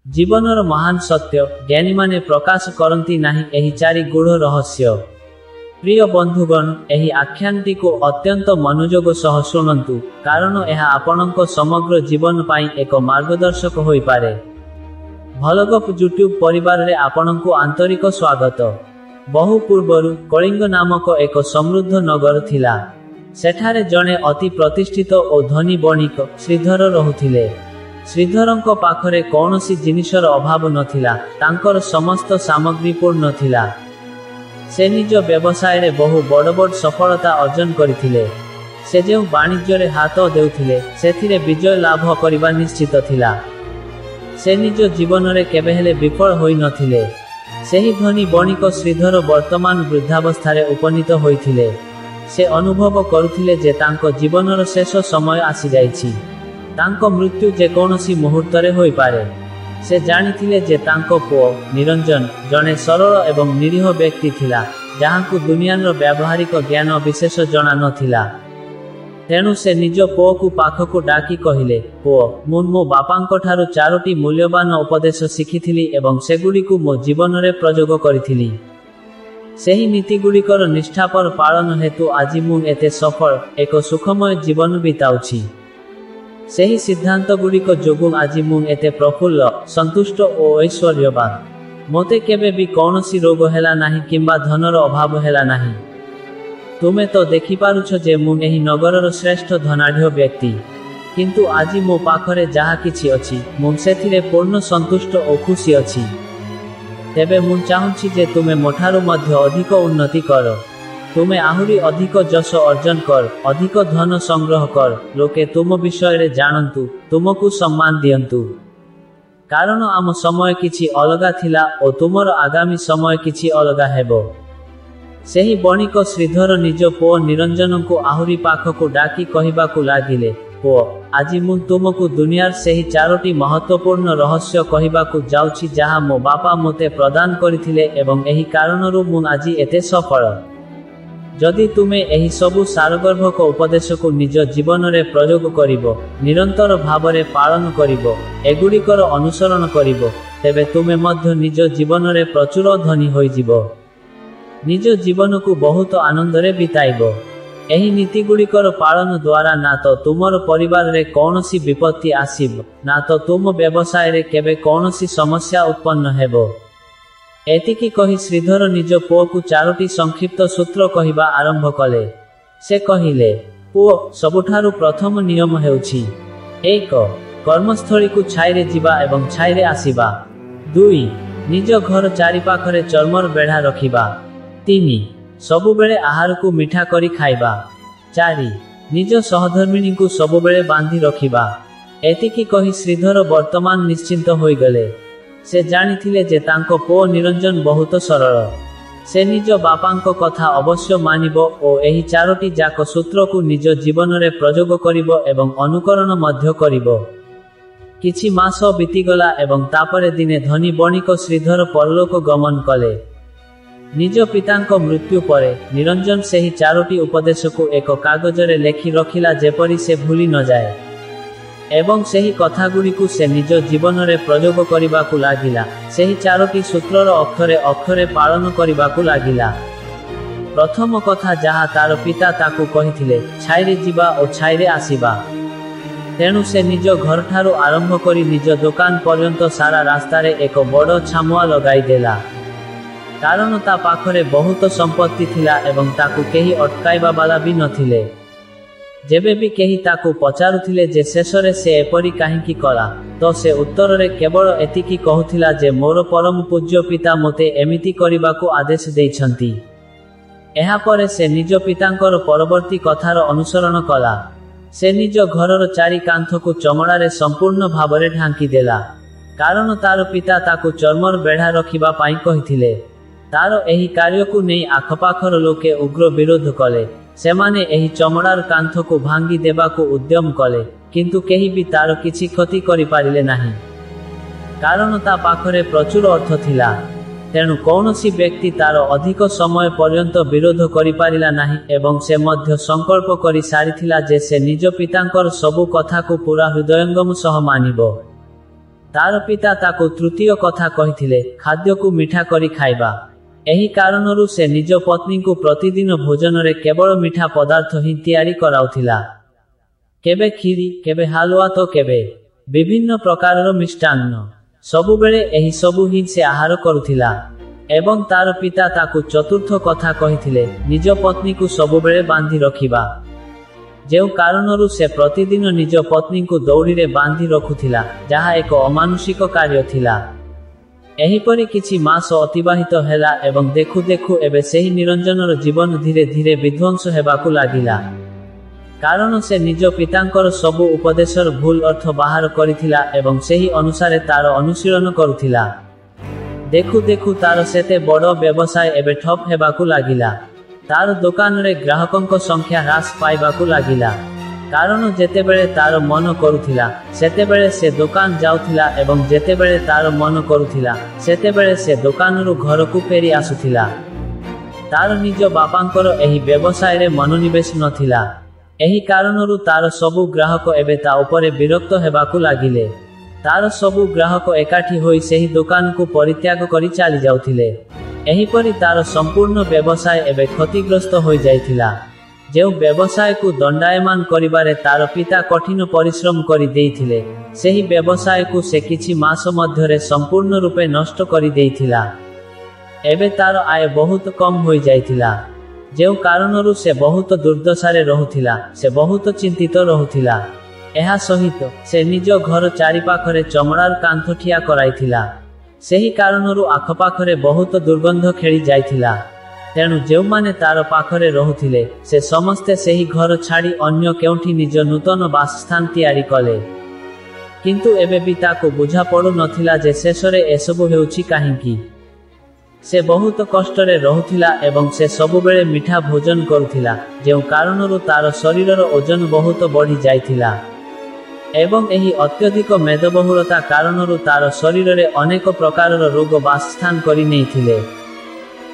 जीवनर महान सत्य ज्ञानी माने प्रकाश करती नाही एही चारि गूढ़ रहस्य। प्रिय बंधुगण, एही आख्यानटी को अत्यंत मनोयोग सह शुणंतु, कारण यह आपणक समग्र जीवन पाई एक मार्गदर्शक होई पारे। भलगप यूट्यूब परिवार रे आपणकु आंतरिक स्वागत। बहु पूर्वरु कलिंग नामक एक समृद्ध नगर थिला। सेठारे जणे अति प्रतिष्ठित और धनी बणिक श्रीधर रहुथिले। श्रीधरंको पाखरे कौनसी जिनिसर अभाव नथिला, तांकर समस्त सामग्री पूर्ण थिला। से निज व्यवसाय रे बहु बड़ बड़ सफलता अर्जन करथिले। से जेउ वाणिज्य रे हाथ देउथिले सेथिरे विजय लाभ करिबा निश्चित थिला। से निज जीवन रे केबे हेले विफल होई नथिले। सेही धनी बणिक श्रीधर वर्तमान वृद्धावस्था रे उपनीत होइथिले। से अनुभव करुथिले जे तांको जीवनर शेष समय आसी जाइछि। तांको मृत्यु जे कोनोसी मुहूर्त रे होई पारे। से जानिथिले जे तांको पुओ निरंजन जने सरल एवं निरीह व्यक्ति थिला, जहांकु दुनियार व्यावहारिक ज्ञान विशेष जना नथिला। तेणु से निज पुओ को पाखकु डाकी कहिले, पुओ, मु मो बापांको ठारु चारोटी मूल्यवान उपदेश शिखिथिली एवं सेगुडीकु मो जीवन रे प्रयोग करिथिली। सेही नीतिगुड़िकर निष्ठापर पालन हेतु आज मु एते सफल एक सुखमय जीवन बिताउछि। सेही सिद्धांत गुड़िक जोगु आज मु एते प्रफुल्ल संतुष्ट और ऐश्वर्यवान। मोते केबे भी कौनसी रोग हेला नाही किंबा धनर अभाव हेला नाही। तुमे तो देखि पारुछ जे मु एही नगरर श्रेष्ठ धनाढ्य व्यक्ति, किंतु आज मो पाखरे जहा किछि अछि मु सेथिरे पूर्ण संतुष्ट और खुशी अछि। तेबे मु चाहुछि जे तुमे मोठारु मध्य अधिक उन्नति कर। तुमे आहुरी अधिक जश अर्जन कर, अधिक धन संग्रह कर, लोके तुम विषय रे जानंतु, तुमको सम्मान दियंतु। कारण आम समय किछि अलगा थिला और तुमर आगामी समय किछि अलगा हेबो। सेही बणिक श्रीधर निज पुओ निरंजन को आहुरी पाखकु डाकी कहिबाकु लागिले, पुओ, आज मु तुमको दुनियार सेही चारोटी महत्वपूर्ण रहस्य कहिबाकु जाउछि जहा मो बापा मोते प्रदान करिथिले एवं एही कारणरु मु आज एते सफल। जदि तुमे एही सबु सारगर्भक उपदेश को निज जीवन रे प्रयोग करिबो, निरंतर भावरे पालन करिबो, एगुड़िकर अनुसरण करिबो, तेबे तुमे मध्य निज जीवन रे प्रचुर धनी होई जिवो। निज जीवन को बहुत आनंद रे बिताइबो। एही नीति गुड़िकर पालन द्वारा ना तो तुमर परिवार रे कौनसी विपत्ति आसीब, ना तो तुम व्यवसाय रे केबे कौनसी समस्या उत्पन्न हेबो। एतिकी कही श्रीधर निज पुओ को चारोटी संक्षिप्त सूत्र कहिबा आरंभ कले। से कहिले, पुओ, सबुठारु प्रथम नियम हेउछि 1. कर्मस्थली को छाइरे जिबा एवं छाइरे आसीबा। 2. निज घर चारिपाखरे चर्मर बेढ़ा रखिबा। 3. सबुबेले आहार को मिठा करी खाइबा। 4. निज सहधर्मिणी को सबुबेले बांधी रखिबा। एतिकी कही श्रीधर वर्तमान निश्चिंत होई गले। से जानिथिले जे तांको पुओ निरंजन बहुत सरल। से निज बापांको कथा अवश्य मानिबो और एही चारोटी जाक सूत्र को निज जीवन रे प्रयोग करिबो एवं अनुकरण मध्य करिबो। किछि मास बीतीगला एवं तापरे दिने धनी बणिक श्रीधर परलोक गमन कले। निज पितांको मृत्यु परे निरंजन सेही चारोटी उपदेश को एक कागज रे लेखि रखिला जेपरि से भूली न जाए एवं सेही कथागुड़ी को से निज जीवन रे प्रयोग करिबाकु लागिला। सेही चारोटी सूत्रर अक्षरे अक्षरे पालन करिबाकु लागिला। प्रथम कथा जहा तार पिता ताकु कहिथिले, छाइरे जिबा और छाइरे आसीबा। तेणु से निज घर ठारू आरंभ करी निज दुकान पर्यंत सारा रास्ता रे एक बड़ छामुआ लगाई देला। कारण ता पाखरे बहुत संपत्ति थिला एवं ताकु केही अटकाइबा वाला भी नथिले। जेबे भी केही ताकु पचारुथिले जे शेषरे से एपरी काहेकि कला, तो से उत्तर रे केवल एतिकी कहूथिला जे मोर परम पूज्य पिता मोते एमिति करिबाकु आदेश देइछंती। एहा परे से निज पितांकर परवर्ती कथार अनुसरण कला। से निज घरर चारि कांथ को चमड़ा रे संपूर्ण भावरे ढांकी देला। कारण तार पिता ताकु चर्मर बेढ़ा रखिबा पाई कहिथिले। तार एही कार्य को नै आखपाखर लोके उग्र विरोध कले। सेमाने एही चमड़ार कांथ को भांगी देबा को उद्यम कले, किंतु केही भी तार किछि क्षति करि पारिले नाही। कारण ता पाखरे प्रचुर अर्थ थिला। तेणु कौनसी व्यक्ति तार अधिक समय पर्यंत विरोध करि पारिला नाही एवं से मध्य संकल्प करि सारिथिला जे से निज पितांकर सबु कथा को पूरा हृदयंगम सह मानिबो। तार पिता ताकु तृतीय कथा कहिथिले खाद्य को मिठा करी खाइबा। एही कारणरू से निज पत्नी को प्रतिदिन भोजन रे केवल मिठा पदार्थ ही तैयारी कराउथिला। केबे खीरी, केबे हालुआ तो केबे विभिन्न प्रकारर मिष्टान्न, सबु बेले एही सबु ही से आहार करुथिला। एवं तार पिता ताकु चतुर्थ कथा कहिथिले निज पत्नी को सबु बेले बांधी रखिबा। जेउ कारणरू से प्रतिदिन निज पत्नी को दौड़ी रे बांधी रखुथिला, जहा एक अमानुषिक कार्य थिला। एहीपरि किछि मास अतिबाहित हेला एवं देखु देखु एबे सेही निरंजनर जीवन धीरे धीरे विध्वंस हेबाकु लागिला। कारण से निज पितांकर सबु उपदेशर भूल अर्थ बाहर करिथिला एवं सेही अनुसारे तार अनुशीलन करुथिला। देखु देखु तार सेते बड़ व्यवसाय एबे ठप हेबाकु लागिला। तार दुकान रे ग्राहकंक संख्या ह्रास पाइबाकु लागिला। कारण जेतेबेले तार मन करुथिला सेतेबेले से दुकान जाउथिला एवं जेतेबेले तार मन करुथिला सेतेबेले से दुकानरू घरकु फेरी आसुथिला। तार निज बापांकर एही व्यवसाय रे मनोनिवेश नथिला। एही कारणरू तार सबु ग्राहक एबे ता उपरे विरक्त हेबाकु लागिले। तार सबु ग्राहक एकाठी होई सेही दुकान को परित्याग करी चली जाउथिले। एहीपरि तार संपूर्ण व्यवसाय एबे क्षतिग्रस्त होई जाइथिला। जेउ व्यवसाय को दंडायमान करिबारे तार पिता कठिन परिश्रम करी देइथिले, सेही व्यवसाय को से किछि मास मध्यरे संपूर्ण रूपे नष्ट करी देइथिला। एबे तार आय बहुत कम होई जाइथिला। जेउ कारणरू से बहुत दुर्दशारे रहुथिला, से बहुत चिंतित रहुथिला। एहा सहित से निज घर चारिपाखरे चमड़ार कांथ ठिया कराइथिला। सेही कारणरू आखपाखरे बहुत दुर्गंध खेली जाइथिला। तेणु जेउमाने तार पाखरे रहुथिले से समस्ते सेही घर छाड़ी अन्य केउठी निज नूतन बासस्थान तैयारी कले। किंतु एबे भी ताको बुझा पड़ु नथिला जे शेषरे एसबु हेउछि काहिंकी। से बहुत कष्टरे रहुथिला एवं से सबुबेले मिठा भोजन करुथिला, जेउ कारणरू तार शरीरर ओजन बहुत बढ़ी जाइथिला। एवं एही अत्यधिक मेदबहुलता कारणरू तार शरीर रे अनेक प्रकारर रोग बासस्थान करि नेइथिले।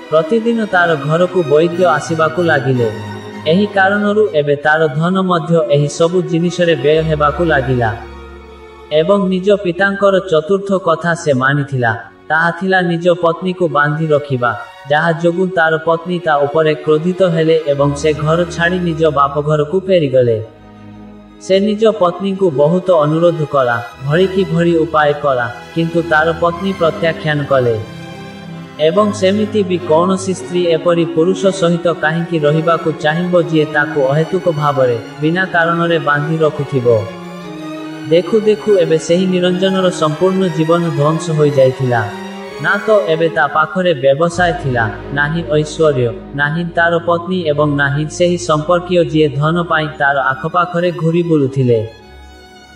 प्रतिदिन तार घर को वैद्य आसीबाकु लागिले। एही कारणरू एबे तार धन मध्य एही सबु जिनिसरे व्यय हेबाकु लागिला। एवं निज पितांकर चतुर्थ कथा से मानिथिला, ताहा थिला निज पत्नी को बांधी रखिबा, जहा जोगु तार पत्नी ता उपरे क्रोधित हेले एवं से घर छाड़ी निज बाप घर को फेरी गले। से निज पत्नी को बहुत अनुरोध कला, भड़ी की भड़ी उपाय कला, किंतु तार पत्नी प्रत्याख्यान कले। एवं सेमिति भी कौनसी स्त्री एपरी पुरुष सहित काहिंकी रहिबाकु चाहिबो जिए ताकु अहेतुक भावरे बिना कारण रे बांधी रखुथिबो। देखु देखु एबे सेही निरंजनर संपूर्ण जीवन ध्वंस होई जाइथिला। ना तो एबे ता पाखरे व्यवसाय थिला, नाही ऐश्वर्य, नाही तार पत्नी एवं नाही सेही संपर्कीय जिए धन पाई तार आखपाखरे घुरी बुलुथिले।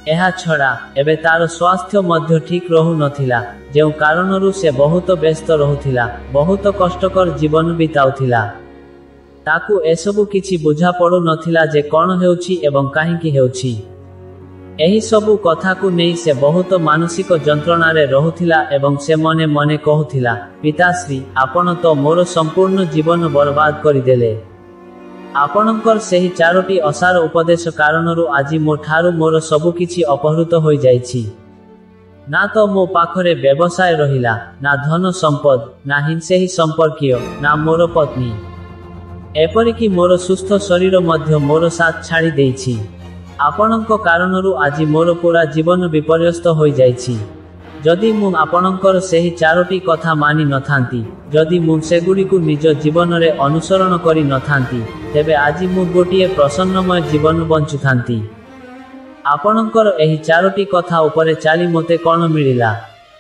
एहा छड़ा एबे तार स्वास्थ्य मध्य ठीक रहु नथिला, जेउ कारणरू से बहुत व्यस्त रहुथिला, बहुत कष्टकर जीवन बिताउथिला। ताकु एसबु किछि बुझा पड़ु नथिला जे कोन हेउछि एवं काहिंकी हेउछि। एही सबु कथा को नहीं से बहुत मानसिक जंत्रणा रे रहुथिला एवं से मने मने कहूथिला, पिताश्री आपण तो मोर संपूर्ण जीवन बर्बाद करि देले। आपणकर सेही चारोटी असार उपदेश कारणरू आजि मो ठारू मोर सबु किछि अपहृत होई जाइछि। ना तो मो पाखरे व्यवसाय रहिला, ना धन संपद, ना हिंसेही संपर्कीय, ना मोर पत्नी, एपरिकी मोर सुस्थ शरीर मध्य मोर साथ छाड़ी देइछि। आपणक कारणरू आजि मोर पूरा जीवन विपर्यस्त होई जाइछि। जदि मु आपणकर सेही चारोटी कथा मानि नथांती, जदि मु सेगुड़िकु निज जीवन रे अनुसरण करि नथांती, तेबे आजि मु गोटिए प्रसन्नमय जीवन बंचुथांती। आपणकर एही चारोटी कथा उपरे चाली मोते कोन मिलिला?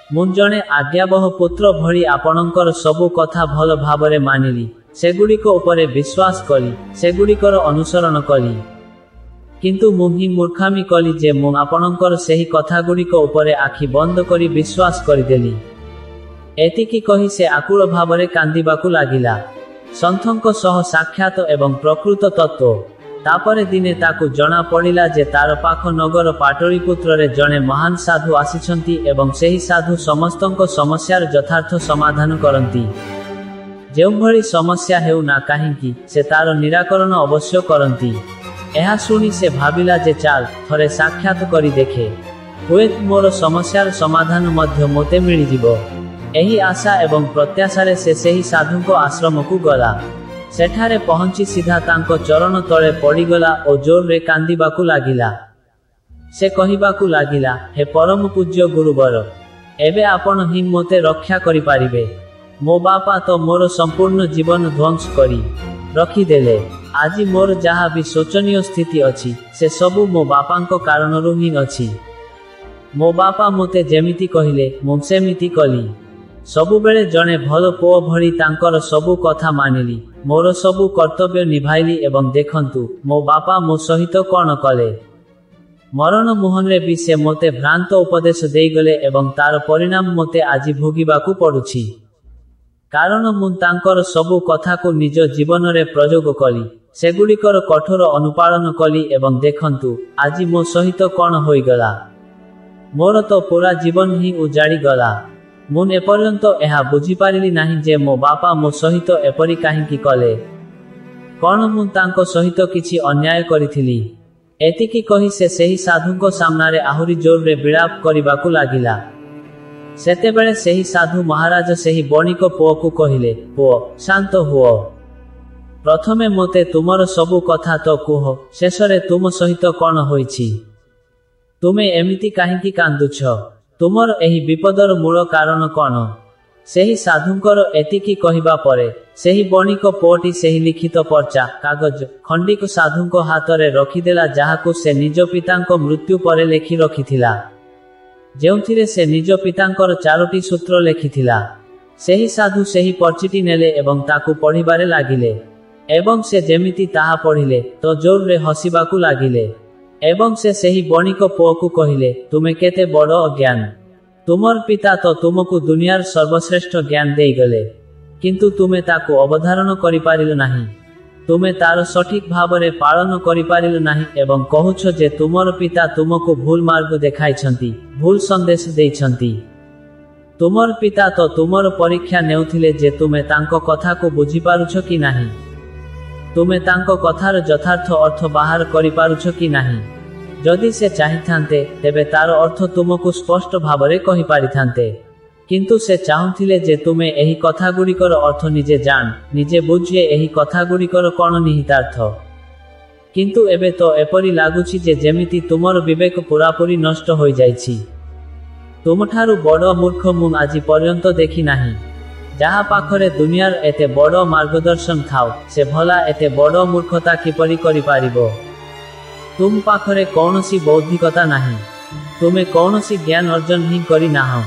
मु जणे आज्ञाबह पुत्र भली आपणकर सबु कथा भल भावरे मानिली, सेगुड़िको उपरे विश्वास कली, सेगुड़िकर अनुसरण कली। किंतु मुही मूर्खामी कली जे मु आपणकर सेही कथागुड़िक उपरे आखि बंद करी विश्वास करिदेली। एतिकी कही से आकुल भावरे कांदिबाकु लागिला। सन्थंक सह साक्षात एवं प्रकृत तत्व। तापरे दिने ताकु जना पड़िला जे तार पाख नगर पाटलिपुत्र रे जणे महान साधु आसिछंती एवं सेही साधु समस्तंक समस्यार यथार्थ समाधान करंती। जेउ भली समस्या हेउ ना काहिंकी से तार निराकरण अवश्य करंती। एहा सुनी से भाविला जे चाल थरे साक्षात करी देखे। ହୁଏତ ମୋର ସମସ୍ୟାର ସମାଧାନ ମଧ୍ୟ ମୋତେ ମିଳିଯିବ। ଏହି ଆଶା ଏବଂ ପ୍ରତ୍ୟାଶାରେ ସେ ସେହି ସାଧୁଙ୍କ ଆଶ୍ରମକୁ ଗଲା। ସେଠାରେ ପହଞ୍ଚି ସିଧା ତାଙ୍କ ଚରଣ ତଳେ ପଡ଼ିଗଲା ଓ ଜୋରରେ କାନ୍ଦିବାକୁ ଲାଗିଲା। ସେ କହିବାକୁ ଲାଗିଲା, ହେ ପରମ ପୂଜ୍ୟ ଗୁରୁବର, ଏବେ ଆପଣ ହିଁ ମୋତେ ରକ୍ଷା କରିପାରିବେ। ମୋ ବାପା ତ ମୋର ସମ୍ପୂର୍ଣ୍ଣ ଜୀବନ ଧ୍ୱଂସ କରି ରଖିଦେଲେ। ଆଜି ମୋର ଯାହା ବି ଶୋଚନୀୟ ସ୍ଥିତି ଅଛି, ସେ ସବୁ ମୋ ବାପାଙ୍କ କାରଣରୁ ହିଁ ଅଛି। ମୋ ବାପା ମୋତେ ଯେମିତି କହିଲେ, ମୁଁ ସେମିତି କଲି। ସବୁବେଳେ ଜଣେ ଭଲ ପୁଅ ଭଳି ତାଙ୍କର ସବୁ କଥା ମାନିଲି, ମୋର ସବୁ କର୍ତ୍ତବ୍ୟ ନିଭାଇଲି ଏବଂ ଦେଖନ୍ତୁ, ମୋ ବାପା ମୋ ସହିତ କ'ଣ କଲେ। ମରଣ ମୁହଁରେ ବି ସେ ମୋତେ ଭ୍ରାନ୍ତ ଉପଦେଶ ଦେଇଗଲେ ଏବଂ ତାର ପରିଣାମ ମୋତେ ଆଜି ଭୋଗିବାକୁ ପଡୁଛି। କାରଣ ମୁଁ ତାଙ୍କର ସବୁ କଥାକୁ ନିଜ ଜୀବନରେ ପ୍ରୟୋଗ କଲି, ସେଗୁଡ଼ିକର କଠୋର ଅନୁପାଳନ କଲି ଏବଂ ଦେଖନ୍ତୁ, ଆଜି ମୋ ସହିତ କ'ଣ ହୋଇଗଲା। ମୋର ତ ପୁରା ଜୀବନ ହିଁ ଉଜାଡ଼ିଗଲା। ମୁଁ ଏପର୍ଯ୍ୟନ୍ତ ଏହା ବୁଝିପାରିଲି ନାହିଁ ଯେ ମୋ ବାପା ମୋ ସହିତ ଏପରି କାହିଁକି କଲେ। କ'ଣ ମୁଁ ତାଙ୍କ ସହିତ କିଛି ଅନ୍ୟାୟ କରିଥିଲି? ଏତିକି କହି ସେ ସେହି ସାଧୁଙ୍କ ସାମ୍ନାରେ ଆହୁରି ଜୋରରେ ବିଳାପ କରିବାକୁ ଲାଗିଲା। ସେତେବେଳେ ସେହି ସାଧୁ ମହାରାଜ ସେହି ବଣିକ ପୁଅକୁ କହିଲେ, ପୁଅ, ଶାନ୍ତ ହୁଅ। ପ୍ରଥମେ ମୋତେ ତୁମର ସବୁ କଥା ତ କୁହ, ଶେଷରେ ତୁମ ସହିତ କ'ଣ ହୋଇଛି? ତୁମେ ଏମିତି କାହିଁକି କାନ୍ଦୁଛ? ତୁମର ଏହି ବିପଦର ମୂଳ କାରଣ କ'ଣ? ସେହି ସାଧୁଙ୍କର ଏତିକି କହିବା ପରେ ସେହି ବଣିକ ପୁଅଟି ସେହି ଲିଖିତ ପର୍ଚ୍ଚା କାଗଜ ଖଣ୍ଡିକ ସାଧୁଙ୍କ ହାତରେ ରଖିଦେଲା, ଯାହାକୁ ସେ ନିଜ ପିତାଙ୍କ ମୃତ୍ୟୁ ପରେ ଲେଖି ରଖିଥିଲା, ଯେଉଁଥିରେ ସେ ନିଜ ପିତାଙ୍କର 4ଟି ସୂତ୍ର ଲେଖିଥିଲା। ସେହି ସାଧୁ ସେହି ପର୍ଚ୍ଚିଟି ନେଲେ ଏବଂ ତାକୁ ପଢ଼ିବାରେ ଲାଗିଲେ ଏବଂ ସେ ଯେମିତି ତାହା ପଢ଼ିଲେ ତ ଜୋରରେ ହସିବାକୁ ଲାଗିଲେ ଏବଂ ସେ ସେହି ବଣିକ ପୁଅକୁ କହିଲେ, ତୁମେ କେତେ ବଡ଼ ଅଜ୍ଞାନ। ତୁମର ପିତା ତ ତୁମକୁ ଦୁନିଆର ସର୍ବଶ୍ରେଷ୍ଠ ଜ୍ଞାନ ଦେଇଗଲେ, କିନ୍ତୁ ତୁମେ ତାକୁ ଅବଧାରଣ କରିପାରିଲ ନାହିଁ। ତୁମେ ତାର ସଠିକ ଭାବରେ ପାଳନ କରିପାରିଲ ନାହିଁ ଏବଂ କହୁଛ ଯେ ତୁମର ପିତା ତୁମକୁ ଭୁଲ ମାର୍ଗ ଦେଖାଇଛନ୍ତି, ଭୁଲ ସନ୍ଦେଶ ଦେଇଛନ୍ତି। ତୁମର ପିତା ତ ତୁମର ପରୀକ୍ଷା ନେଉଥିଲେ ଯେ ତୁମେ ତାଙ୍କ କଥାକୁ ବୁଝିପାରୁଛ କି ନାହିଁ, ତୁମେ ତାଙ୍କ କଥାର ଯଥାର୍ଥ ଅର୍ଥ ବାହାର କରିପାରୁଛ କି ନାହିଁ। ଯଦି ସେ ଚାହିଁଥାନ୍ତେ, ତେବେ ତାର ଅର୍ଥ ତୁମକୁ ସ୍ପଷ୍ଟ ଭାବରେ କହିପାରିଥାନ୍ତେ, କିନ୍ତୁ ସେ ଚାହୁଁଥିଲେ ଯେ ତୁମେ ଏହି କଥାଗୁଡ଼ିକର ଅର୍ଥ ନିଜେ ଜାଣ, ନିଜେ ବୁଝ ଯେ ଏହି କଥାଗୁଡ଼ିକର କ'ଣ ନିହିତାର୍ଥ। କିନ୍ତୁ ଏବେ ତ ଏପରି ଲାଗୁଛି ଯେ ଯେମିତି ତୁମର ବିବେକ ପୂରାପୂରି ନଷ୍ଟ ହୋଇଯାଇଛି। ତୁମଠାରୁ ବଡ଼ ମୂର୍ଖ ମୁଁ ଆଜି ପର୍ଯ୍ୟନ୍ତ ଦେଖି ନାହିଁ। ଯାହା ପାଖରେ ଦୁନିଆର ଏତେ ବଡ଼ ମାର୍ଗଦର୍ଶନ ଥାଉ, ସେ ଭଲା ଏତେ ବଡ଼ ମୂର୍ଖତା କିପରି କରିପାରିବ? ତୁମ ପାଖରେ କୌଣସି ବୌଦ୍ଧିକତା ନାହିଁ, ତୁମେ କୌଣସି ଜ୍ଞାନ ଅର୍ଜନ ହିଁ କରିନାହଁ।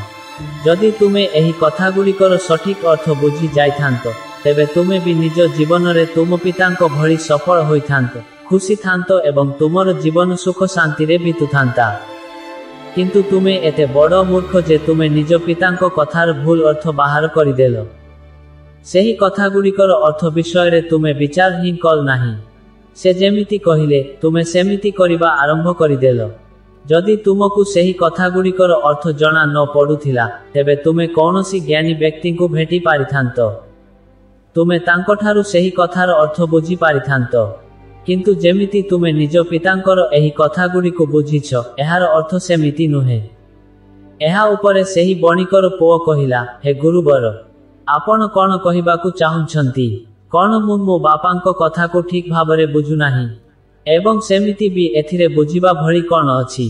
ଯଦି ତୁମେ ଏହି କଥାଗୁଡ଼ିକର ସଠିକ ଅର୍ଥ ବୁଝି ଯାଇଥାନ୍ତ, ତେବେ ତୁମେ ବି ନିଜ ଜୀବନରେ ତୁମ ପିତାଙ୍କ ଭଳି ସଫଳ ହୋଇଥାନ୍ତ, ଖୁସି ଥାନ୍ତ ଏବଂ ତୁମର ଜୀବନ ସୁଖ ଶାନ୍ତିରେ ବିତୁଥାନ୍ତା। କିନ୍ତୁ ତୁମେ ଏତେ ବଡ଼ ମୂର୍ଖ ଯେ ତୁମେ ନିଜ ପିତାଙ୍କ କଥାର ଭୁଲ ଅର୍ଥ ବାହାର କରିଦେଲ। ସେହି କଥାଗୁଡ଼ିକର ଅର୍ଥ ବିଷୟରେ ତୁମେ ବିଚାର ହିଁ କଲ ନାହିଁ। ସେ ଯେମିତି କହିଲେ, ତୁମେ ସେମିତି କରିବା ଆରମ୍ଭ କରିଦେଲ। ଯଦି ତୁମକୁ ସେହି କଥାଗୁଡ଼ିକର ଅର୍ଥ ଜଣା ନ ପଡୁଥିଲା, ତେବେ ତୁମେ କୌଣସି ଜ୍ଞାନୀ ବ୍ୟକ୍ତିଙ୍କୁ ଭେଟି ପାରିଥାନ୍ତ। ତୁମେ ତାଙ୍କଠାରୁ ସେହି କଥାର ଅର୍ଥ ବୁଝି ପାରିଥାନ୍ତ। କିନ୍ତୁ ଯେମିତି ତୁମେ ନିଜ ପିତାଙ୍କର ଏହି କଥାଗୁଡ଼ିକୁ ବୁଝିଛ, ଏହାର ଅର୍ଥ ସେମିତି ନୁହେଁ। ଏହା ଉପରେ ସେହି ବଣିକର ପୁଅ କହିଲା, ହେ ଗୁରୁବର, ଆପଣ କ'ଣ କହିବାକୁ ଚାହୁଁଛନ୍ତି? କ'ଣ ମୁଁ ମୋ ବାପାଙ୍କ କଥାକୁ ଠିକ ଭାବରେ ବୁଝୁନାହିଁ? ଏବଂ ସେମିତି ବି ଏଥିରେ ବୁଝିବା ଭଳି କ'ଣ ଅଛି?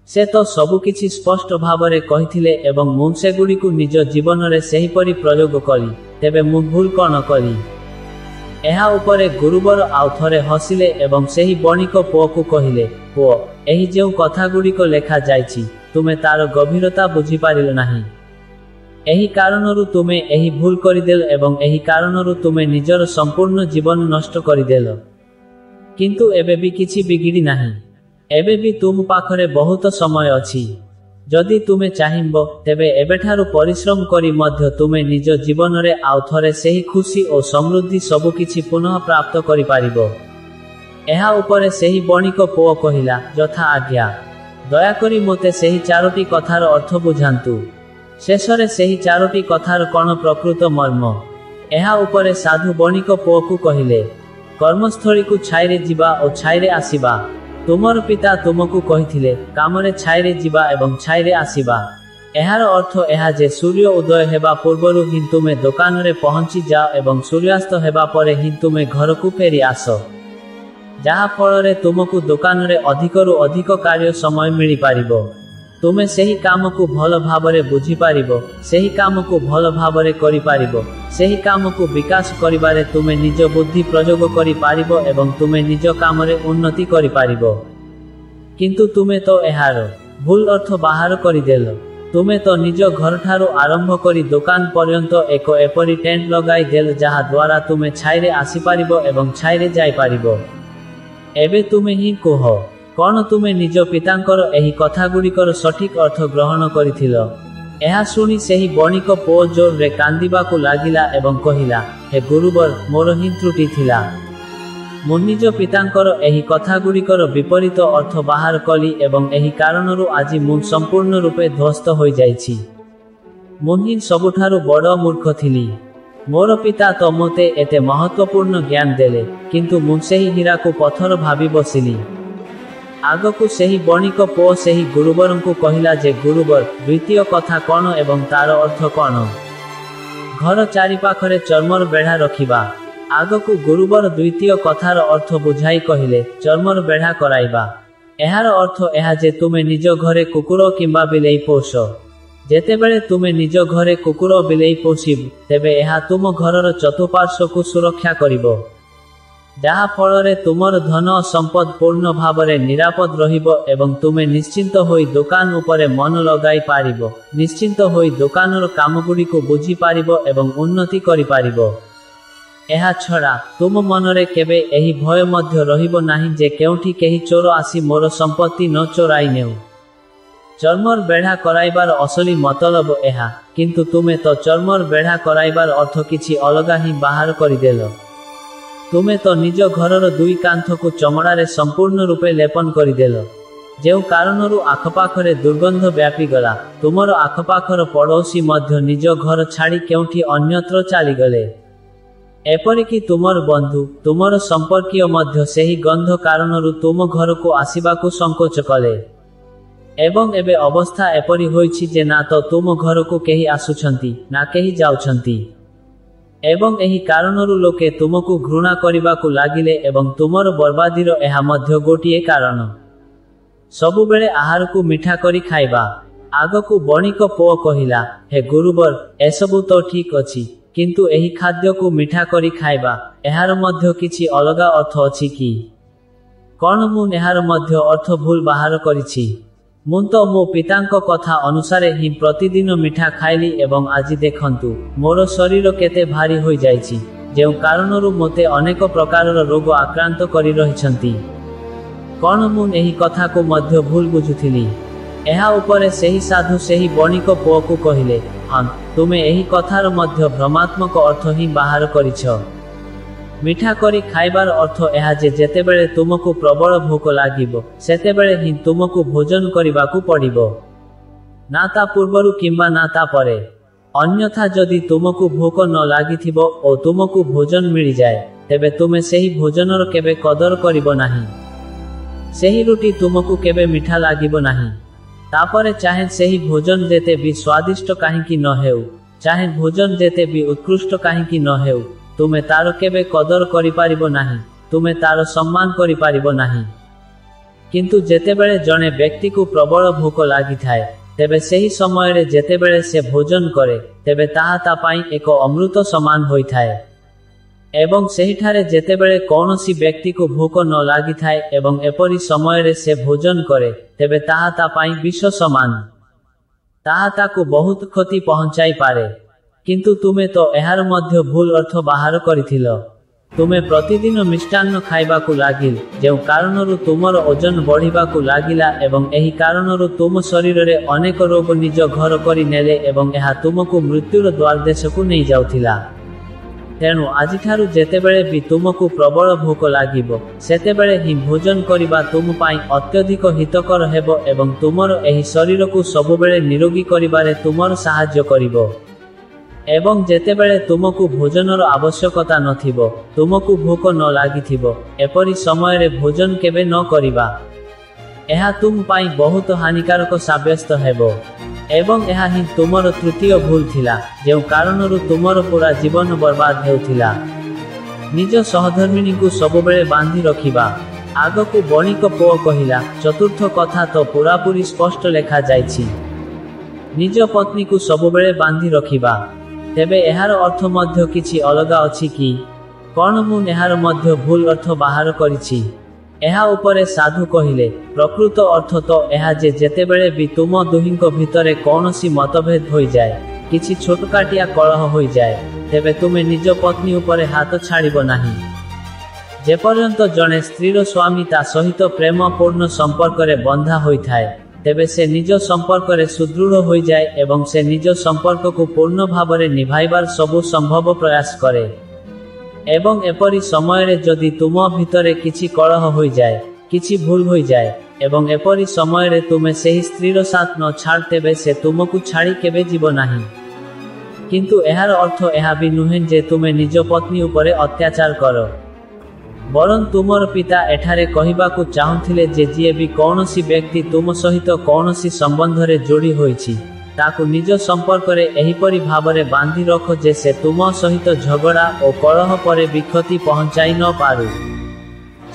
ସେ ତ ସବୁକିଛି ସ୍ପଷ୍ଟ ଭାବରେ କହିଥିଲେ ଏବଂ ମୁଁ ସେଗୁଡ଼ିକୁ ନିଜ ଜୀବନରେ ସେହିପରି ପ୍ରୟୋଗ କଲି, ତେବେ ମୁଁ ଭୁଲ କ'ଣ କଲି? ଏହା ଉପରେ ଗୁରୁବର ଆଉ ଥରେ ହସିଲେ ଏବଂ ସେହି ବଣିକ ପୁଅକୁ କହିଲେ, ପୁଅ, ଏହି ଯେଉଁ କଥାଗୁଡ଼ିକ ଲେଖାଯାଇଛି, ତୁମେ ତାର ଗଭୀରତା ବୁଝିପାରିଲ ନାହିଁ। ଏହି କାରଣରୁ ତୁମେ ଏହି ଭୁଲ କରିଦେଲ ଏବଂ ଏହି କାରଣରୁ ତୁମେ ନିଜର ସମ୍ପୂର୍ଣ୍ଣ ଜୀବନ ନଷ୍ଟ କରିଦେଲ। କିନ୍ତୁ ଏବେ ବି କିଛି ବିଗିଡ଼ି ନାହିଁ। ଏବେ ବି ତୁମ ପାଖରେ ବହୁତ ସମୟ ଅଛି। ଯଦି ତୁମେ ଚାହିଁବ, ତେବେ ଏବେଠାରୁ ପରିଶ୍ରମ କରି ମଧ୍ୟ ତୁମେ ନିଜ ଜୀବନରେ ଆଉ ଥରେ ସେହି ଖୁସି ଓ ସମୃଦ୍ଧି ସବୁକିଛି ପୁନଃ ପ୍ରାପ୍ତ କରିପାରିବ। ଏହା ଉପରେ ସେହି ବଣିକ ପୁଅ କହିଲା, ଯଥା ଆଜ୍ଞା। ଦୟାକରି ମୋତେ ସେହି 4ଟି କଥାର ଅର୍ଥ ବୁଝାନ୍ତୁ। ଶେଷରେ ସେହି 4ଟି କଥାର କ'ଣ ପ୍ରକୃତ ମର୍ମ? ଏହା ଉପରେ ସାଧୁ ବଣିକ ପୁଅକୁ କହିଲେ, କର୍ମସ୍ଥଳୀକୁ ଛାଇରେ ଯିବା ଓ ଛାଇରେ ଆସିବା। तुमर पिता तुमको कहिथिले कामरे छाइरे जिबा एवं छाइरे आसीबा। एहार अर्थ एहा जे सूर्य उदय हेबा पूर्वरु ही तुमे दुकान रे पहुंची जाओ एवं सूर्यास्त हेबा परे ही तुमे घर को फेरी आस, जहा फल रे तुमको दुकान रे अधिकरु अधिक कार्य समय मिली पारिबो। तुमे सेही काम को भल भाबरे बुझी पारिबो, सेही काम को भल भाबरे करि पारिबो, सेही काम को विकास करिबारे तुमे निज बुद्धि प्रयोग करि पारिबो एवं तुमे निज काम रे उन्नति करि पारिबो। किंतु तुमे तो एहार भूल अर्थ बाहर करि देलो। तुमे तो निज घर ठारू आरंभ करी दुकान पर्यंत एक एपरी टेंट लगाई देल जहा द्वारा तुमे छाइरे आसी पारिबो एवं छाइरे जाई पारिबो। एबे तुमे ही कह कौन तुमे निज पितांकर एही कथा गुड़िकर सठिक अर्थ ग्रहण करिथिलो। एहा सुनी सेही बणिक पुओ जोर रे कांदिबाकु लागिला एवं कहिला, हे गुरुवर मोर ही त्रुटि थिला। मु निज पितांकर एही कथा गुड़िकर विपरीत अर्थ बाहर कली एवं एही कारणरु आजि मु संपूर्ण रूपे ध्वस्त होई जाइछि। मु ही सबुठारु बड़ मूर्ख थिली। मोर पिता तो मोते एते महत्वपूर्ण ज्ञान देले, किंतु मु सेही हीरा को पत्थर भाबी बसिली। आगकु सेही बणिक पुओ सेही गुरुवरंकु कहिला जे गुरुवर द्वितीय कथा कौन एवं तार अर्थ कौन। घर चारि पाखरे चर्मर बेढ़ा रखिबा। आगकु गुरुवर द्वितीय कथार अर्थ बुझाई कहिले चर्मर बेढ़ा कराइबा। एहार अर्थ एहा जे तुमे निज घरे कुकुर किंबा बिलेई पोष। जेतेबेले तुमे निज घरे कुकुर बिलेई पोषिब तेबे एहा तुम घरर चतुर्पार्श्व को सुरक्षा करिबो, जहा फल रे तुमर धन संपद पूर्ण भावरे निरापद रहिबो एवं तुमे निश्चिंत होई दुकान उपरे मन लगाई पारिबो, निश्चिंत होई दुकानर कामगुड़ी को बुझी पारिबो एवं उन्नति करि पारिबो। एहा छड़ा तुम मनरे केबे एही भय मध्य रहिबो नाही जे केउठी केही चोर आसी मोर संपत्ति न चोराई नेउ। चर्मर बेढ़ा कराइबार असली मतलब एहा, किंतु तुमे तो चर्मर बेढ़ा कराइबार अर्थ किछि अलगा ही बाहर करिदेलो। तुमे तो निज घरर दुई कांथ को चमड़ारे संपूर्ण रूपे लेपन करिदेलो, जेउ कारणरु आखपाखरे दुर्गंध व्यापी गला। तुमर आखपाखर पड़ोसी मध्य निज घर छाड़ी केउठी अन्यत्र चाली गले। एपरिकी तुमर बंधु तुमर संपर्कीय मध्य सेही गंध कारणरु तुम घर को आसीबाकु संकोच कले। एवं एबे अवस्था एपरि होइछि जे ना तो तुम घर को केही आसुछंती ना केही जाउछंती। एवं एही कारणरु लोके तुमको घृणा करिबाकु लागिले एवं तुमर बर्बादीर एहा मध्य गोटिए कारण। सबुबेले आहार को मिठा करी खाइबा। आगकु बणिक पुओ कहिला, हे गुरुवर एसबु तो ठीक अछि, किंतु एही खाद्य को मिठा करी खाइबा एहार मध्य किछि अलगा अर्थ अछि कि? कौन मु एहार मध्य अर्थ भूल बाहर करिछि? मु तो मो पितांक कथा अनुसारे ही प्रतिदिन मिठा खाइली एवं आज देखंतु मोर शरीर केते भारी होई जाइछि, जेउ कारणरु मोते अनेक प्रकारर रोग आक्रांत करि रहिछंती। कौन मु एही कथा को मध्य भूल बुझुथिली? एहा उपरे सेही साधु सेही बणिक पुओ को कहिले, हां तुमे एही कथार मध्य भ्रमात्मक अर्थ ही बाहर करिछ। मिठा करी खाइबार अर्थ एहा जे जेतेबेले तुमको प्रबल भोक लागिबो सेतेबेले ही तुमको भोजन करिबाकु पड़िबो, ना ता पूर्वरु किंबा ना ता परे। अन्यथा जदि तुमको भोक न लागिथिबो ओ तुमको भोजन मिली जाए तेबे तुमे सेही भोजनर केबे कदर करिबो नाही। सेही रुटी तुमको केबे मिठा लागिबो नाही। तापरे चाहे सेही भोजन जेते भी स्वादिष्ट काहेकि न हेउ, चाहे भोजन जेते भी उत्कृष्ट काहेकि न हेउ, तुमे तार केबे कदर करि पारिबो नाही, तुमे तार सम्मान करि पारिबो नाही। किंतु जेतेबेले जणे व्यक्ति को प्रबल भोक लागि थाए तेबे सेही समय रे जेतेबेले से भोजन करे तेबे ताहा ता पाई एक अमृत समान होई थाए। एवं सेहीठारे जेतेबेले कौनसी व्यक्ति को भोक न लागि थाए एवं एपरि समय रे से भोजन करे तेबे ताहा ता पाई विष समान, ताहा ताकु बहुत क्षति पहुंचाई पारे। किंतु तुमे तो एहार मध्य भूल अर्थ बाहर करिथिलो। तुमे प्रतिदिन मिष्टान्न खाइबाकु लागिल, जेउ कारणरु तुमर ओजन बढ़िबाकु लागिला एवं एही कारणरु तुम शरीर रे अनेक रोग निज घर करि नेले एवं एहा तुमको मृत्युर द्वार देशकु नै जाउथिला। तेणु आजिठारु जेतेबेले भी तुमको प्रबल भोक लागिबो सेतेबेले ही भोजन करिबा तुम पाई अत्यधिक हितकर हेबो एवं तुमर एही शरीर को सबुबेले निरोगी करिबारे तुमर सहाय्य करिबो। एवं जेतेबेले तुमको भोजनर आवश्यकता नथिबो, तुमको भोक न लागिथिबो, एपरि समय रे भोजन केबे न करिबा। ଏହା ତୁମ ପାଇଁ ବହୁତ ହାନିକାରକ ସାବ୍ୟସ୍ତ ହେବ ଏବଂ ଏହା ହିଁ ତୁମର ତୃତୀୟ ଭୁଲ ଥିଲା ଯେଉଁ କାରଣରୁ ତୁମର ପୁରା ଜୀବନ ବର୍ବାଦ ହେଉଥିଲା। ନିଜ ସହଧର୍ମିଣୀଙ୍କୁ ସବୁବେଳେ ବାନ୍ଧି ରଖିବା। ଆଗକୁ ବଣିକ ପୁଅ କହିଲା, ଚତୁର୍ଥ କଥା ତ ପୁରାପୁରି ସ୍ପଷ୍ଟ ଲେଖାଯାଇଛି, ନିଜ ପତ୍ନୀକୁ ସବୁବେଳେ ବାନ୍ଧି ରଖିବା। ତେବେ ଏହାର ଅର୍ଥ ମଧ୍ୟ କିଛି ଅଲଗା ଅଛି କି? କ'ଣ ମୁଁ ଏହାର ମଧ୍ୟ ଭୁଲ ଅର୍ଥ ବାହାର କରିଛି? ଏହା ଉପରେ ସାଧୁ କହିଲେ, ପ୍ରକୃତ ଅର୍ଥ ତ ଏହା ଯେ ଯେତେବେଳେ ବି ତୁମ ଦୁହିଁଙ୍କ ଭିତରେ କୌଣସି ମତଭେଦ ହୋଇଯାଏ, କିଛି ଛୋଟକାଟିଆ କଳହ ହୋଇଯାଏ, ତେବେ ତୁମେ ନିଜ ପତ୍ନୀ ଉପରେ ହାତ ଛାଡ଼ିବ ନାହିଁ। ଯେପର୍ଯ୍ୟନ୍ତ ଜଣେ ସ୍ତ୍ରୀର ସ୍ୱାମୀ ତା ସହିତ ପ୍ରେମପୂର୍ଣ୍ଣ ସମ୍ପର୍କରେ ବନ୍ଧା ହୋଇଥାଏ, ତେବେ ସେ ନିଜ ସମ୍ପର୍କରେ ସୁଦୃଢ଼ ହୋଇଯାଏ ଏବଂ ସେ ନିଜ ସମ୍ପର୍କକୁ ପୂର୍ଣ୍ଣ ଭାବରେ ନିଭାଇବାର ସବୁ ସମ୍ଭବ ପ୍ରୟାସ କରେ। ଏବଂ ଏପରି ସମୟରେ ଯଦି ତୁମ ଭିତରେ କିଛି କଳହ ହୋଇଯାଏ, କିଛି ଭୁଲ ହୋଇଯାଏ ଏବଂ ଏପରି ସମୟରେ ତୁମେ ସେହି ସ୍ତ୍ରୀର ସାଥ ନ ଛାଡ଼, ତେବେ ସେ ତୁମକୁ ଛାଡ଼ି କେବେ ଯିବ ନାହିଁ। କିନ୍ତୁ ଏହାର ଅର୍ଥ ଏହା ବି ନୁହେଁ ଯେ ତୁମେ ନିଜ ପତ୍ନୀ ଉପରେ ଅତ୍ୟାଚାର କର। ବରଂ ତୁମର ପିତା ଏଠାରେ କହିବାକୁ ଚାହୁଁଥିଲେ ଯେ ଯିଏ ବି କୌଣସି ବ୍ୟକ୍ତି ତୁମ ସହିତ କୌଣସି ସମ୍ବନ୍ଧରେ ଯୋଡ଼ି ହୋଇଛି, ତାକୁ ନିଜ ସମ୍ପର୍କରେ ଏହିପରି ଭାବରେ ବାନ୍ଧି ରଖ ଯେ ସେ ତୁମ ସହିତ ଝଗଡ଼ା ଓ କଳହ ପରେ ବି କ୍ଷତି ପହଞ୍ଚାଇ ନ ପାରୁ,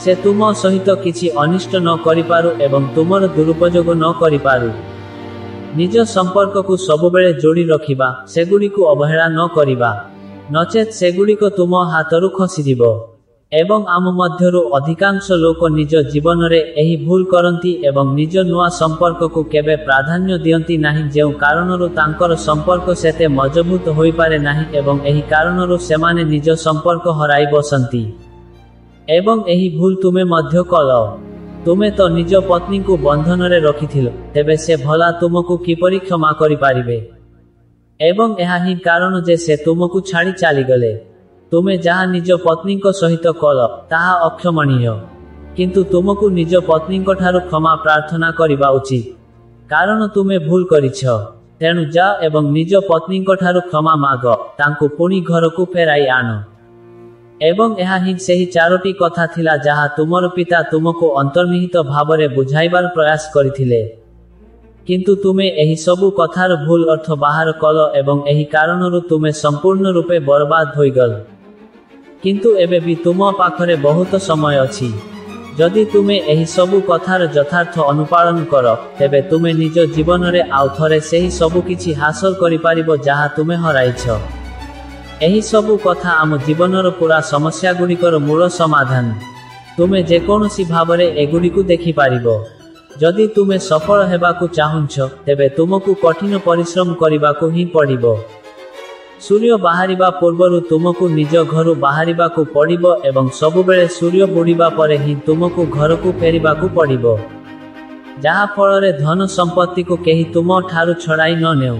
ସେ ତୁମ ସହିତ କିଛି ଅନିଷ୍ଟ ନ କରିପାରୁ ଏବଂ ତୁମର ଦୁରୁପଯୋଗ ନ କରିପାରୁ। ନିଜ ସମ୍ପର୍କକୁ ସବୁବେଳେ ଯୋଡ଼ି ରଖିବା, ସେଗୁଡ଼ିକୁ ଅବହେଳା ନ କରିବା, ନଚେତ୍ ସେଗୁଡ଼ିକ ତୁମ ହାତରୁ ଖସିଯିବ। ଏବଂ ଆମ ମଧ୍ୟରୁ ଅଧିକାଂଶ ଲୋକ ନିଜ ଜୀବନରେ ଏହି ଭୁଲ କରନ୍ତି ଏବଂ ନିଜ ନୂଆ ସମ୍ପର୍କକୁ କେବେ ପ୍ରାଧାନ୍ୟ ଦିଅନ୍ତି ନାହିଁ, ଯେଉଁ କାରଣରୁ ତାଙ୍କର ସମ୍ପର୍କ ସେତେ ମଜବୁତ ହୋଇପାରେ ନାହିଁ ଏବଂ ଏହି କାରଣରୁ ସେମାନେ ନିଜ ସମ୍ପର୍କ ହରାଇ ବସନ୍ତି। ଏବଂ ଏହି ଭୁଲ ତୁମେ ମଧ୍ୟ କଲ। ତୁମେ ତ ନିଜ ପତ୍ନୀଙ୍କୁ ବନ୍ଧନରେ ରଖିଥିଲ, ତେବେ ସେ ଭଲା ତୁମକୁ କିପରି କ୍ଷମା କରିପାରିବେ? ଏବଂ ଏହା ହିଁ କାରଣ ଯେ ସେ ତୁମକୁ ଛାଡ଼ି ଚାଲିଗଲେ। ତୁମେ ଯାହା ନିଜ ପତ୍ନୀଙ୍କ ସହିତ କଲ, ତାହା ଅକ୍ଷମଣୀୟ। କିନ୍ତୁ ତୁମକୁ ନିଜ ପତ୍ନୀଙ୍କଠାରୁ କ୍ଷମା ପ୍ରାର୍ଥନା କରିବା ଉଚିତ, କାରଣ ତୁମେ ଭୁଲ କରିଛ। ତେଣୁ ଯାଅ ଏବଂ ନିଜ ପତ୍ନୀଙ୍କଠାରୁ କ୍ଷମା ମାଗ, ତାଙ୍କୁ ପୁଣି ଘରକୁ ଫେରାଇ ଆଣ। ଏବଂ ଏହା ହିଁ ସେହି ଚାରୋଟି କଥା ଥିଲା ଯାହା ତୁମର ପିତା ତୁମକୁ ଅନ୍ତର୍ନିହିତ ଭାବରେ ବୁଝାଇବାର ପ୍ରୟାସ କରିଥିଲେ। କିନ୍ତୁ ତୁମେ ଏହି ସବୁ କଥାର ଭୁଲ ଅର୍ଥ ବାହାର କଲ ଏବଂ ଏହି କାରଣରୁ ତୁମେ ସମ୍ପୂର୍ଣ୍ଣ ରୂପେ ବର୍ବାଦ ହୋଇଗଲ। କିନ୍ତୁ ଏବେ ବି ତୁମ ପାଖରେ ବହୁତ ସମୟ ଅଛି। ଯଦି ତୁମେ ଏହି ସବୁ କଥାର ଯଥାର୍ଥ ଅନୁପାଳନ କର, ତେବେ ତୁମେ ନିଜ ଜୀବନରେ ଆଉ ଥରେ ସେହି ସବୁ କିଛି ହାସଲ କରିପାରିବ ଯାହା ତୁମେ ହରାଇଛ। ଏହି ସବୁ କଥା ଆମ ଜୀବନର ପୁରା ସମସ୍ୟାଗୁଡ଼ିକର ମୂଳ ସମାଧାନ। ତୁମେ ଯେକୌଣସି ଭାବରେ ଏଗୁଡ଼ିକୁ ଦେଖିପାରିବ। ଯଦି ତୁମେ ସଫଳ ହେବାକୁ ଚାହୁଁଛ, ତେବେ ତୁମକୁ କଠିନ ପରିଶ୍ରମ କରିବାକୁ ହିଁ ପଡ଼ିବ। ସୂର୍ଯ୍ୟ ବାହାରିବା ପୂର୍ବରୁ ତୁମକୁ ନିଜ ଘରୁ ବାହାରିବାକୁ ପଡ଼ିବ ଏବଂ ସବୁବେଳେ ସୂର୍ଯ୍ୟ ବୁଡ଼ିବା ପରେ ହିଁ ତୁମକୁ ଘରକୁ ଫେରିବାକୁ ପଡ଼ିବ, ଯାହା ଫଳରେ ଧନ ସମ୍ପତ୍ତିକୁ କେହି ତୁମ ଠାରୁ ଛଡ଼ାଇ ନ ନେଉ।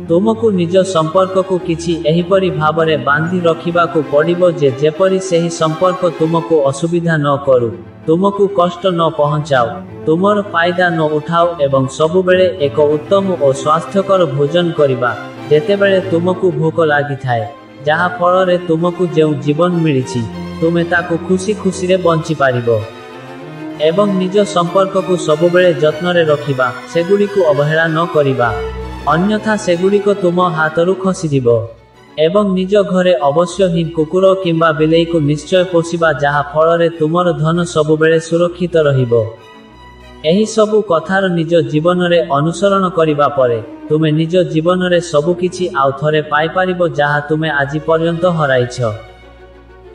ତୁମକୁ ନିଜ ସମ୍ପର୍କକୁ କିଛି ଏହିପରି ଭାବରେ ବାନ୍ଧି ରଖିବାକୁ ପଡ଼ିବ ଯେ ଯେପରି ସେହି ସମ୍ପର୍କ ତୁମକୁ ଅସୁବିଧା ନ କରୁ, ତୁମକୁ କଷ୍ଟ ନ ପହଞ୍ଚାଉ, ତୁମର ଫାଇଦା ନ ଉଠାଉ ଏବଂ ସବୁବେଳେ ଏକ ଉତ୍ତମ ଓ ସ୍ୱାସ୍ଥ୍ୟକର ଭୋଜନ କରିବା ଯେତେବେଳେ ତୁମକୁ ଭୋକ ଲାଗିଥାଏ, ଯାହା ଫଳରେ ତୁମକୁ ଯେଉଁ ଜୀବନ ମିଳିଛି, ତୁମେ ତାକୁ ଖୁସି ଖୁସିରେ ବଞ୍ଚିପାରିବ। ଏବଂ ନିଜ ସମ୍ପର୍କକୁ ସବୁବେଳେ ଯତ୍ନରେ ରଖିବା, ସେଗୁଡ଼ିକୁ ଅବହେଳା ନ କରିବା, ଅନ୍ୟଥା ସେଗୁଡ଼ିକ ତୁମ ହାତରୁ ଖସିଯିବ। ଏବଂ ନିଜ ଘରେ ଅବଶ୍ୟ ହିଁ କୁକୁର କିମ୍ବା ବିଲେଇକୁ ନିଶ୍ଚୟ ପୋଷିବା, ଯାହା ଫଳରେ ତୁମର ଧନ ସବୁବେଳେ ସୁରକ୍ଷିତ ରହିବ। ଏହି ସବୁ କଥାର ନିଜ ଜୀବନରେ ଅନୁସରଣ କରିବା ପରେ ତୁମେ ନିଜ ଜୀବନରେ ସବୁକିଛି ଆଉ ଥରେ ପାଇପାରିବ ଯାହା ତୁମେ ଆଜି ପର୍ଯ୍ୟନ୍ତ ହରାଇଛ।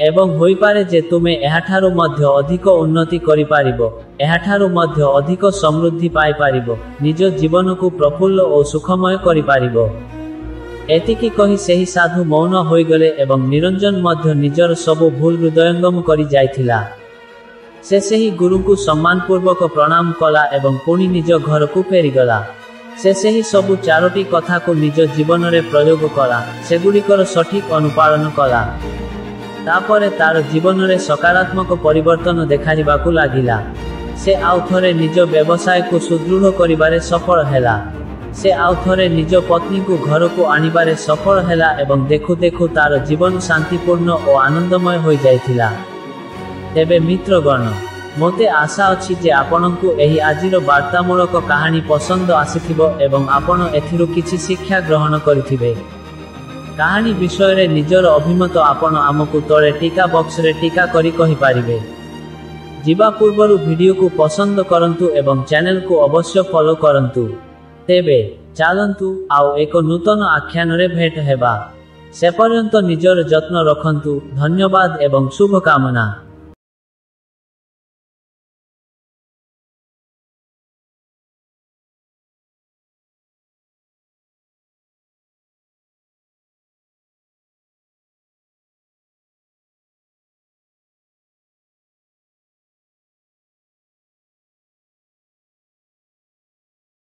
ଏବଂ ହୋଇପାରେ ଯେ ତୁମେ ଏହାଠାରୁ ମଧ୍ୟ ଅଧିକ ଉନ୍ନତି କରିପାରିବ, ଏହାଠାରୁ ମଧ୍ୟ ଅଧିକ ସମୃଦ୍ଧି ପାଇପାରିବ, ନିଜ ଜୀବନକୁ ପ୍ରଫୁଲ୍ଲ ଓ ସୁଖମୟ କରିପାରିବ। ଏତିକି କହି ସେହି ସାଧୁ ମୌନ ହୋଇଗଲେ ଏବଂ ନିରଞ୍ଜନ ମଧ୍ୟ ନିଜର ସବୁ ଭୁଲ ହୃଦୟଙ୍ଗମ କରି ଯାଇଥିଲା। ସେ ସେହି ଗୁରୁଙ୍କୁ ସମ୍ମାନପୂର୍ବକ ପ୍ରଣାମ କଲା ଏବଂ ପୁଣି ନିଜ ଘରକୁ ଫେରିଗଲା। ସେ ସେହି ସବୁ ଚାରୋଟି କଥାକୁ ନିଜ ଜୀବନରେ ପ୍ରୟୋଗ କଲା, ସେଗୁଡ଼ିକର ସଠିକ୍ ଅନୁପାଳନ କଲା। ତାପରେ ତାର ଜୀବନରେ ସକାରାତ୍ମକ ପରିବର୍ତ୍ତନ ଦେଖାଯିବାକୁ ଲାଗିଲା। ସେ ଆଉ ଥରେ ନିଜ ବ୍ୟବସାୟକୁ ସୁଦୃଢ଼ କରିବାରେ ସଫଳ ହେଲା। ସେ ଆଉ ଥରେ ନିଜ ପତ୍ନୀକୁ ଘରକୁ ଆଣିବାରେ ସଫଳ ହେଲା ଏବଂ ଦେଖୁ ଦେଖୁ ତାର ଜୀବନ ଶାନ୍ତିପୂର୍ଣ୍ଣ ଓ ଆନନ୍ଦମୟ ହୋଇଯାଇଥିଲା। ତେବେ ମିତ୍ରଗଣ, ମୋତେ ଆଶା ଅଛି ଯେ ଆପଣଙ୍କୁ ଏହି ଆଜିର ବାର୍ତ୍ତାମୂଳକ କାହାଣୀ ପସନ୍ଦ ଆସିଥିବ ଏବଂ ଆପଣ ଏଥିରୁ କିଛି ଶିକ୍ଷା ଗ୍ରହଣ କରିଥିବେ। କାହାଣୀ ବିଷୟରେ ନିଜର ଅଭିମତ ଆପଣ ଆମକୁ ତଳେ ଟିକା ବକ୍ସରେ ଟିକା କରି କହିପାରିବେ। ଯିବା ପୂର୍ବରୁ ଭିଡିଓକୁ ପସନ୍ଦ କରନ୍ତୁ ଏବଂ ଚ୍ୟାନେଲକୁ ଅବଶ୍ୟ ଫଲୋ କରନ୍ତୁ। ତେବେ ଚାଲନ୍ତୁ ଆଉ ଏକ ନୂତନ ଆଖ୍ୟାନରେ ଭେଟ ହେବା। ସେପର୍ଯ୍ୟନ୍ତ ନିଜର ଯତ୍ନ ରଖନ୍ତୁ। ଧନ୍ୟବାଦ ଏବଂ ଶୁଭକାମନା।